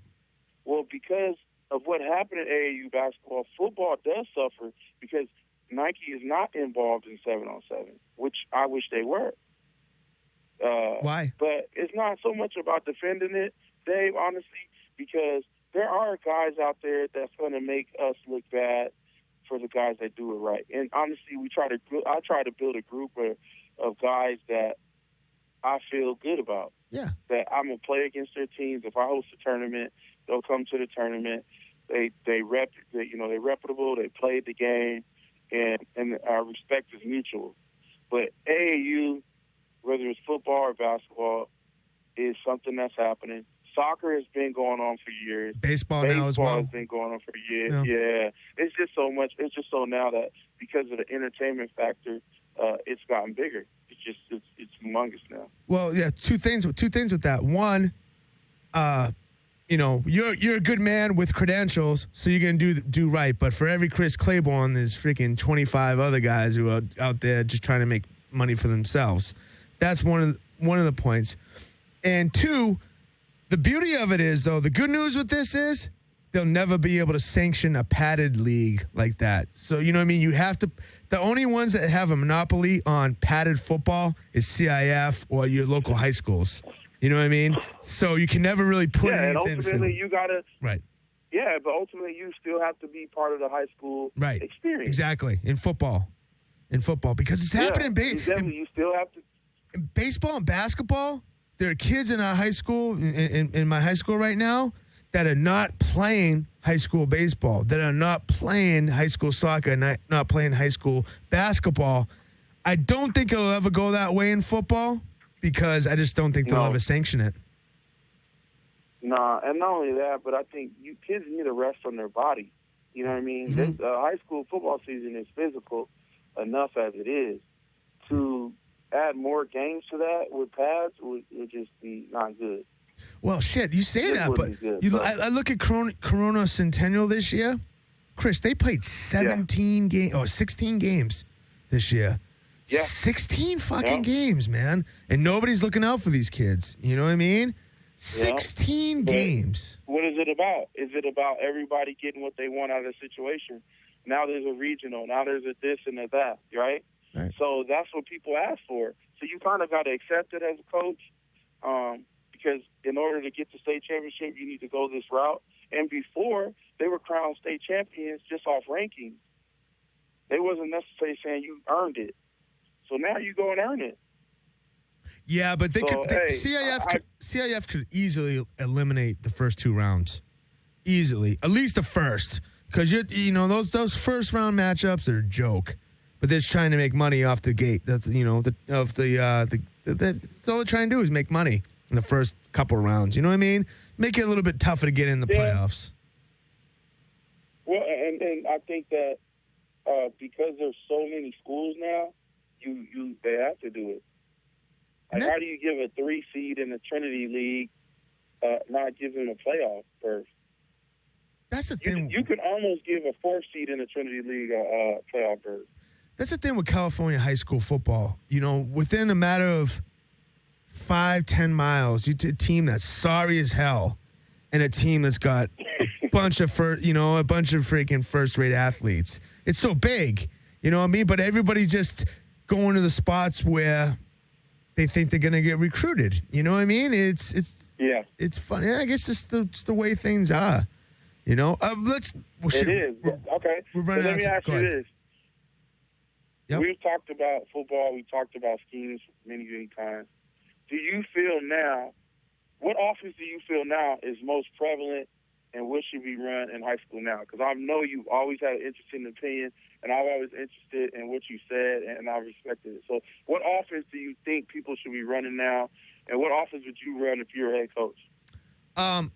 Well, because of what happened in AAU basketball, football does suffer because Nike is not involved in 7-on-7, which I wish they were. Why? But it's not so much about defending it, Dave, honestly, because there are guys out there that's going to make us look bad for the guys that do it right. And honestly, I try to build a group of guys that I feel good about. Yeah. That I'm going to play against their teams. If I host a tournament, they'll come to the tournament. They're reputable. They played the game, and our respect is mutual. But AAU, whether it's football or basketball, is something that's happening. Soccer has been going on for years. Baseball now as well. Baseball has been going on for years. Yeah. It's just so much. It's just so now that because of the entertainment factor, it's gotten bigger. It's humongous now. Well, yeah, two things with that. One, you're a good man with credentials, so you're gonna do right. But for every Chris Claiborne, there's freaking 25 other guys who are out there just trying to make money for themselves. That's one of the points. And two, the beauty of it is, though, the good news with this is they'll never be able to sanction a padded league like that. So, you know what I mean? You have to – the only ones that have a monopoly on padded football is CIF or your local high schools. You know what I mean? So you can never really put anything – and ultimately you got to – Right. Yeah, but ultimately you still have to be part of the high school experience. Exactly. In football. Because it's happening you still have to – in baseball and basketball – there are kids in our high school, in my high school right now, that are not playing high school baseball, that are not playing high school soccer, not playing high school basketball. I don't think it'll ever go that way in football because I just don't think they'll ever sanction it. Nah, and not only that, but I think kids need a rest on their body. You know what I mean? Mm-hmm. High school football season is physical enough as it is. To add more games to that with pads would just be not good. Well, shit, you say that, but I look at Corona Centennial this year. Chris, they played 16 games this year. Yeah. 16 fucking games, man. And nobody's looking out for these kids. You know what I mean? 16 games. What is it about? Is it about everybody getting what they want out of the situation? Now there's a regional. Now there's a this and a that, right? Right. So that's what people ask for. So you kind of got to accept it as a coach, because in order to get to state championship, you need to go this route. And before, they were crowned state champions just off rankings. They wasn't necessarily saying you earned it. So now you go and earn it. Yeah, but CIF could easily eliminate the first 2 rounds. Easily. At least the first. Because, those first round matchups are a joke. But they're just trying to make money off the gate. That's, that's all they're trying to do is make money in the first couple of rounds. You know what I mean? Make it a little bit tougher to get in the playoffs. Well, and I think that because there's so many schools now, they have to do it. Like, how do you give a 3 seed in the Trinity League not give them a playoff berth? That's the thing. You can almost give a 4th seed in the Trinity League a playoff berth. That's the thing with California high school football. Within a matter of 5-10 miles, you take a team that's sorry as hell and a team that's got a bunch of freaking first-rate athletes. It's so big, you know what I mean? But everybody's just going to the spots where they think they're going to get recruited. You know what I mean? It's funny. I guess it's the way things are. It is. Okay. We're running let me ask you this. Yep. We've talked about football. We've talked about schemes many, many times. Do you feel now, what offense do you feel now is most prevalent and what should be run in high school now? Because I know you've always had an interesting opinion, and I'm always interested in what you said, and I respected it. So what offense do you think people should be running now, and what offense would you run if you were head coach? A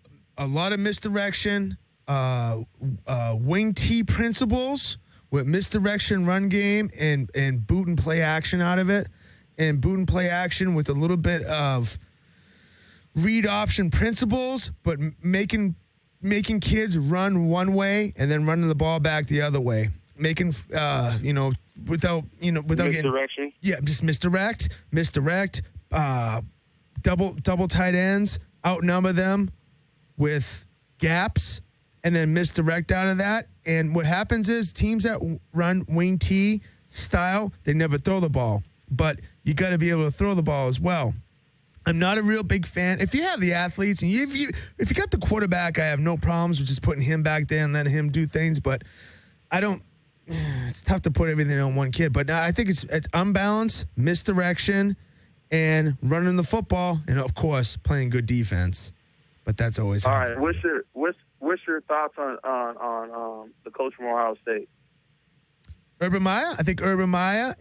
lot of misdirection, wing T principles with misdirection run game and boot and play action out of it, and boot and play action with a little bit of read option principles, but making kids run one way and then running the ball back the other way. Making without misdirection. Just misdirect, double tight ends, outnumber them with gaps, and then misdirect out of that. And what happens is teams that run wing T style, they never throw the ball. But you got to be able to throw the ball as well. I'm not a real big fan. If you have the athletes and if you got the quarterback, I have no problems with just putting him back there and letting him do things. But it's tough to put everything on one kid. But I think it's unbalanced, misdirection, and running the football, and of course playing good defense. But that's always all right. What's your thoughts on the coach from Ohio State? Urban Meyer? I think Urban Meyer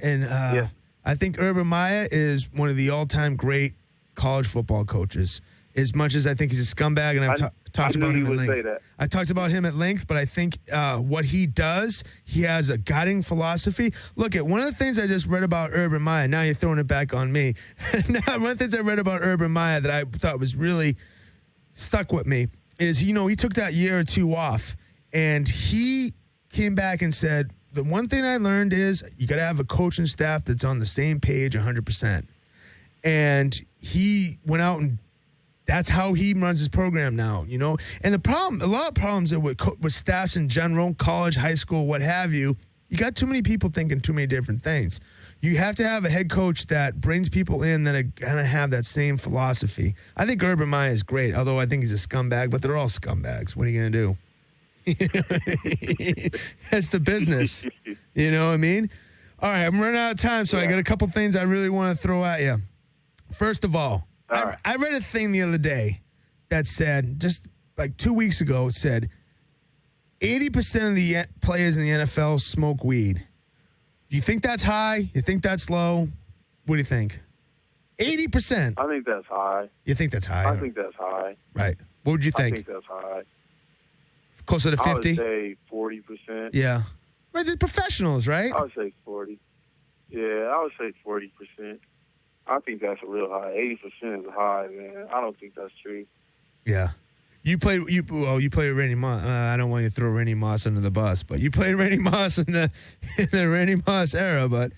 I think Urban Meyer is one of the all-time great college football coaches. As much as I think he's a scumbag, and I've talked about him at length. I talked about him at length, but I think what he does, he has a guiding philosophy. Look, at one of the things I just read about Urban Meyer, now you're throwing it back on me. Now, one of the things I read about Urban Meyer that I thought was really stuck with me is, he took that year or two off, and he came back and said, the one thing I learned is you got to have a coaching staff that's on the same page 100%. And he went out and that's how he runs his program now, And a lot of problems with staffs in general, college, high school, what have you, you got too many people thinking too many different things. You have to have a head coach that brings people in that are going to have that same philosophy. I think Urban Meyer is great, although I think he's a scumbag, but they're all scumbags. What are you going to do? That's the business. You know what I mean? All right, I'm running out of time, so I got a couple things I really want to throw at you. First of all, I read a thing the other day that said, just like 2 weeks ago, it said 80% of the players in the NFL smoke weed. Do you think that's high? You think that's low? What do you think? 80%. I think that's high. You think that's high? I think that's high. Right. What would you think? I think that's high. Closer to 50? I would say 40%. Yeah. Right, they're professionals, right? I would say 40. Yeah, I would say 40%. I think that's a real high. 80% is high, man. I don't think that's true. Yeah. You played with Randy Moss. I don't want you to throw Randy Moss under the bus, but you played Randy Moss in the Randy Moss era. But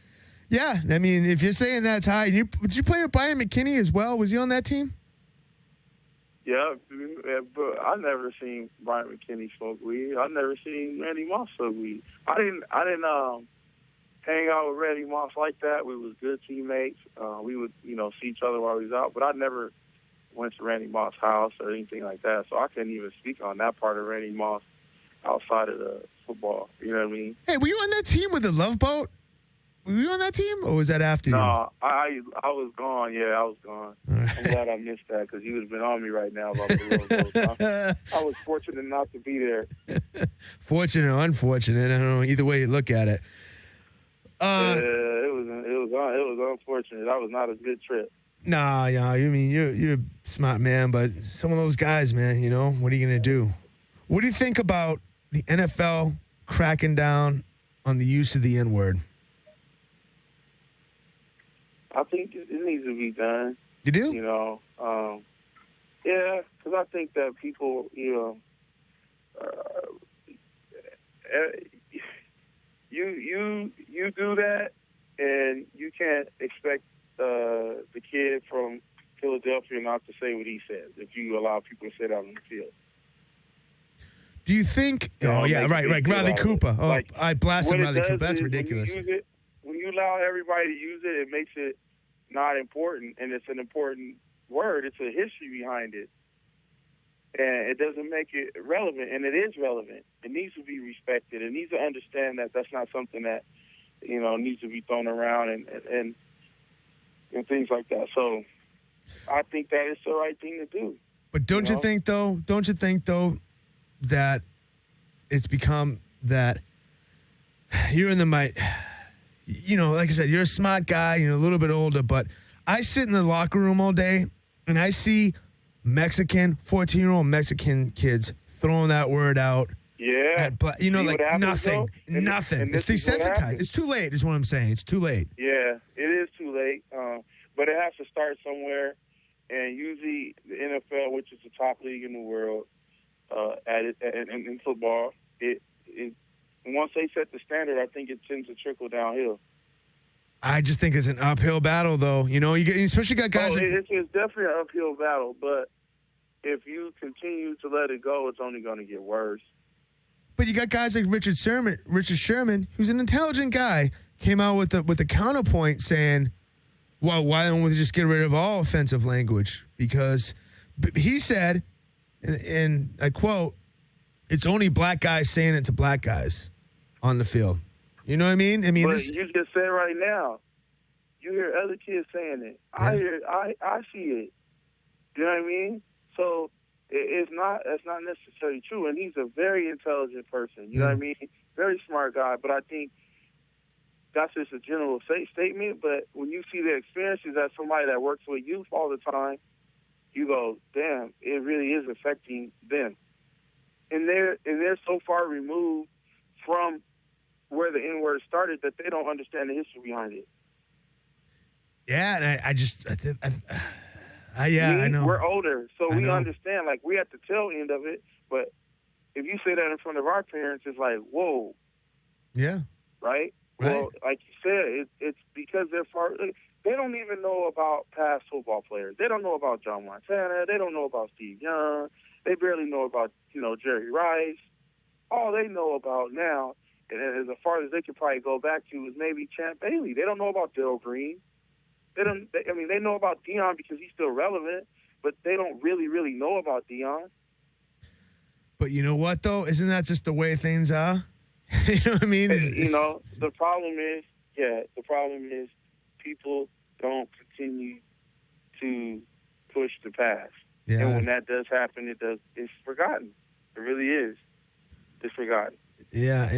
yeah, I mean, if you're saying that's high, did you play with Brian McKinney as well? Was he on that team? Yeah, but I never seen Brian McKinney smoke weed. I never seen Randy Moss smoke weed. I didn't hang out with Randy Moss like that. We was good teammates. We would, see each other while we was out. But I never went to Randy Moss' house or anything like that. So I couldn't even speak on that part of Randy Moss outside of the football. You know what I mean? Hey, were you on that team with the Love Boat? Were you on that team, or was that after you? No, I was gone. Yeah, I was gone. I'm glad I missed that because you would have been on me right now about the Love Boat. I was fortunate not to be there. Fortunate or unfortunate, I don't know. Either way you look at it. Yeah, it was unfortunate. That was not a good trip. Nah, I mean you're a smart man, but some of those guys, man, what are you gonna do? What do you think about the NFL cracking down on the use of the N-word? I think it needs to be done. You do? Yeah, because I think that people, you do that, and you can't expect the kid from Philadelphia not to say what he says if you allow people to say that on the field. Do you think? Oh, yeah, right. Riley Cooper. Oh, like, I blasted Riley Cooper. That's ridiculous. When you allow everybody to use it, it makes it not important, and it's an important word. It's a history behind it, and it doesn't make it relevant, and it is relevant. It needs to be respected. It needs to understand that that's not something that needs to be thrown around and things like that. So I think that it's the right thing to do. But don't you think though that it's become that you're in the like I said, you're a smart guy, a little bit older, but I sit in the locker room all day and I see 14-year-old Mexican kids throwing that word out. Yeah. Like nothing. Nothing. It's desensitized. It's too late is what I'm saying. It's too late. Yeah, it is too late. But it has to start somewhere. And usually the NFL, which is the top league in the world, in football, it once they set the standard, I think it tends to trickle downhill. I just think it's an uphill battle, though. You especially got guys. It's definitely an uphill battle, but if you continue to let it go, it's only going to get worse. But you got guys like Richard Sherman, who's an intelligent guy, came out with the counterpoint saying, well, why don't we just get rid of all offensive language? Because he said, and I quote, it's only black guys saying it to black guys on the field. You know what I mean? But you just said right now, you hear other kids saying it. Yeah. I see it. You know what I mean? So that's not necessarily true. And he's a very intelligent person. You know what I mean? Very smart guy. But I think that's just a general statement. But when you see the experiences as somebody that works with youth all the time, you go, damn, it really is affecting them. And they're so far removed from where the N-word started that they don't understand the history behind it. Yeah, and I know. We're older, so we understand. Like, we have to tell end of it, but if you say that in front of our parents, it's like, whoa. Yeah. Right? Well, like you said, it's because they're far. They don't even know about past football players. They don't know about John Montana. They don't know about Steve Young. They barely know about, Jerry Rice. All they know about now, and as far as they could probably go back to, is maybe Champ Bailey. They don't know about Darryl Green. They know about Deion because he's still relevant, but they don't really, really know about Deion. But you know what, though? Isn't that just the way things are? You know what I mean? The problem is people don't continue to push the past. Yeah. And when that does happen, it's forgotten. It really is. It's forgotten. Yeah,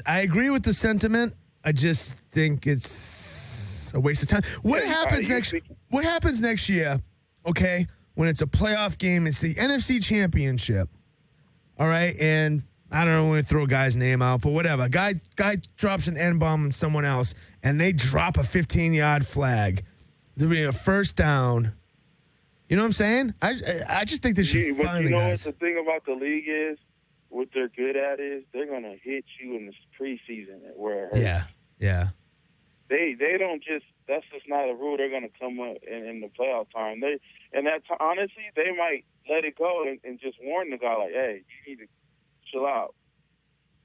I agree with the sentiment. I just think it's a waste of time. What happens next year, okay, when it's a playoff game, it's the NFC Championship, all right, and I don't want to throw a guy's name out, but whatever. Guy drops an N-bomb on someone else, and they drop a 15-yard flag. There'll be a first down. You know what I'm saying? I just think they should find the guys. What the thing about the league is, what they're good at is they're going to hit you in the preseason where it hurts. Yeah. They don't just – that's just not a rule they're going to come up in the playoff time. Honestly, they might let it go and just warn the guy like, hey, you need to chill out.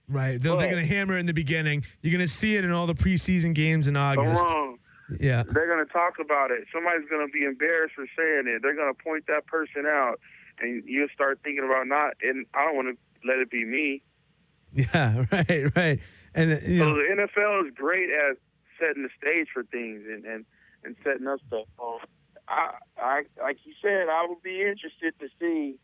Right. They're going to hammer it in the beginning. You're going to see it in all the preseason games in Come August. on. Yeah. They're going to talk about it. Somebody's going to be embarrassed for saying it. They're going to point that person out, and you'll start thinking about and I don't want to let it be me. Yeah, right. And so the NFL is great at setting the stage for things and setting up stuff. I like you said, I would be interested to see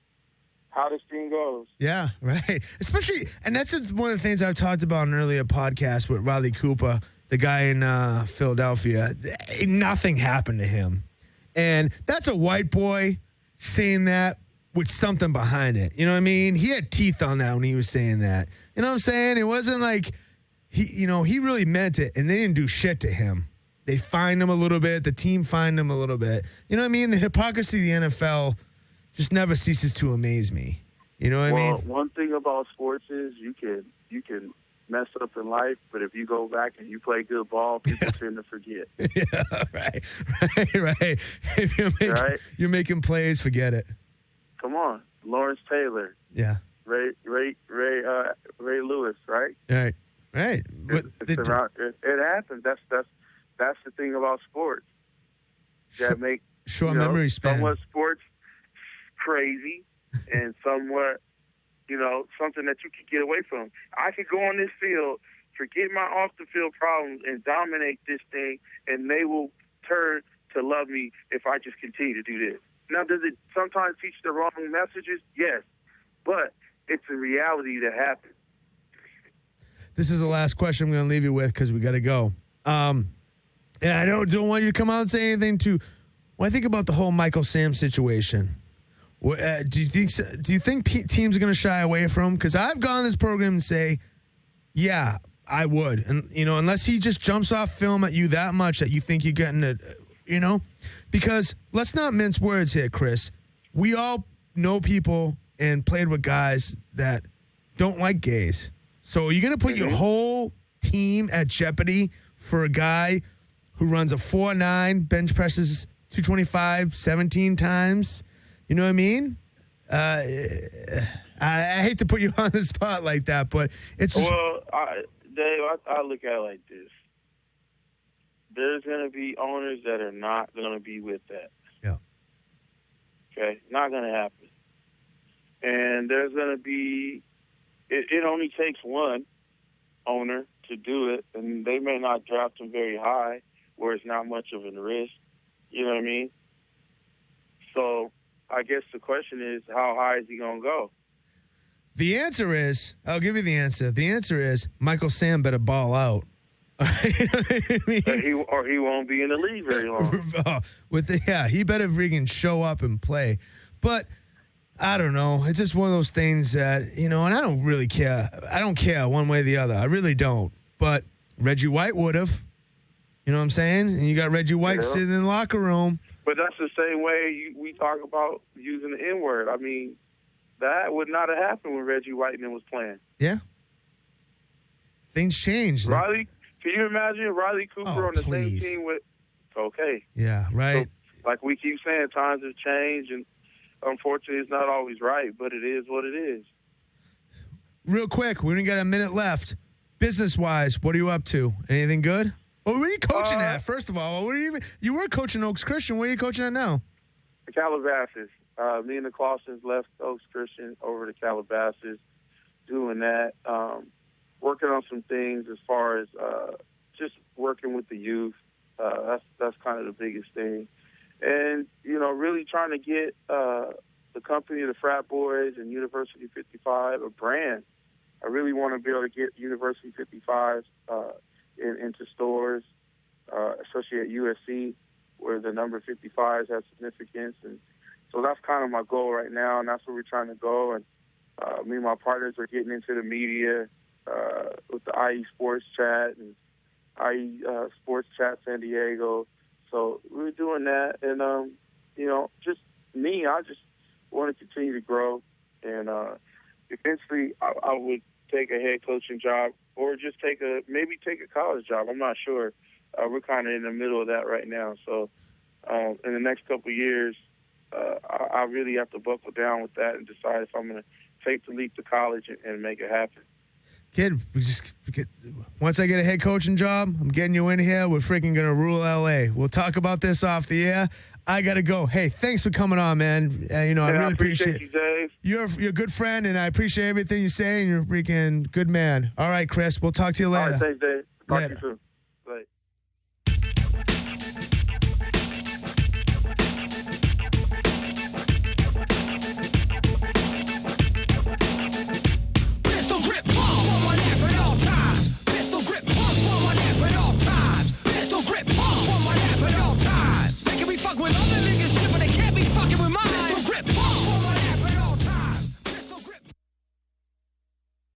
how this thing goes. Yeah, right. Especially, and that's one of the things I've talked about in an earlier podcast with Riley Cooper, the guy in Philadelphia. Nothing happened to him. And that's a white boy saying that with something behind it. You know what I mean? He had teeth on that when he was saying that. You know what I'm saying? It wasn't like he really meant it, and they didn't do shit to him. They fined him a little bit. The team fined him a little bit. You know what I mean? The hypocrisy of the NFL just never ceases to amaze me. You know what I mean? Well, one thing about sports is you can mess up in life, but if you go back and you play good ball, people tend to forget. Yeah, right. If you're making plays, forget it. Come on, Lawrence Taylor. Yeah. Ray Lewis, right? Right. It happens. That's the thing about sports. That make short memory span. Somewhat sports crazy and somewhat, something that you could get away from. I could go on this field, forget my off the field problems, and dominate this thing, and they will turn to love me if I just continue to do this. Now, does it sometimes teach the wrong messages? Yes, but it's a reality that happens. This is the last question I'm going to leave you with because we got to go. And I don't want you to come out and say anything when I think about the whole Michael Sam situation. Do you think teams are going to shy away from him? Because I've gone this program and say, yeah, I would. And, unless he just jumps off film at you that much that you think you're getting it, because let's not mince words here, Chris. We all know people and played with guys that don't like gays. So are you going to put your whole team at jeopardy for a guy who runs a 4.9, bench presses 225 17 times? You know what I mean? I hate to put you on the spot like that, but it's just... Well, Dave, I look at it like this. There's going to be owners that are not going to be with that. Yeah. Okay? Not going to happen. And there's going to be... It only takes one owner to do it, and they may not draft him very high, where it's not much of a risk. You know what I mean? So I guess the question is, how high is he going to go? The answer is, I'll give you the answer. The answer is Michael Sam better ball out. You know what I mean? Or he won't be in the league very long. He better freaking show up and play. But I don't know. It's just one of those things that, and I don't really care. I don't care one way or the other. I really don't. But Reggie White would have. You know what I'm saying? And you got Reggie White sitting in the locker room. But that's the same way we talk about using the N-word. I mean, that would not have happened when Reggie Whiteman was playing. Yeah. Things changed. Can you imagine Riley Cooper on the same team with... Okay. Yeah, right. So, like we keep saying, times have changed, and unfortunately it's not always right, but it is what it is. Real quick, we only got a minute left. Business-wise, what are you up to? Anything good? Well, where are you coaching at, first of all? You were coaching Oaks Christian. Where are you coaching at now? Calabasas. Me and the Clausens left Oaks Christian over to Calabasas, doing that. Working on some things as far as just working with the youth. That's kind of the biggest thing. And, really trying to get the company, the Frat Boys and University 55, a brand. I really want to be able to get University 55 into stores, especially at USC, where the number 55 has significance. And so that's kind of my goal right now, and that's where we're trying to go. And me and my partners are getting into the media with the IE Sports Chat and IE Sports Chat San Diego. So we're doing that. And, just me, I just want to continue to grow. And eventually I would take a head coaching job or just maybe take a college job. I'm not sure. We're kind of in the middle of that right now. So in the next couple of years, I really have to buckle down with that and decide if I'm going to take the leap to college and make it happen. Kid, once I get a head coaching job, I'm getting you in here. We're freaking going to rule L.A. We'll talk about this off the air. I got to go. Hey, thanks for coming on, man. I really appreciate you, Dave. You're a good friend, and I appreciate everything you say, and you're a freaking good man. All right, Chris, we'll talk to you later. All right, thanks, Dave. Talk to you soon.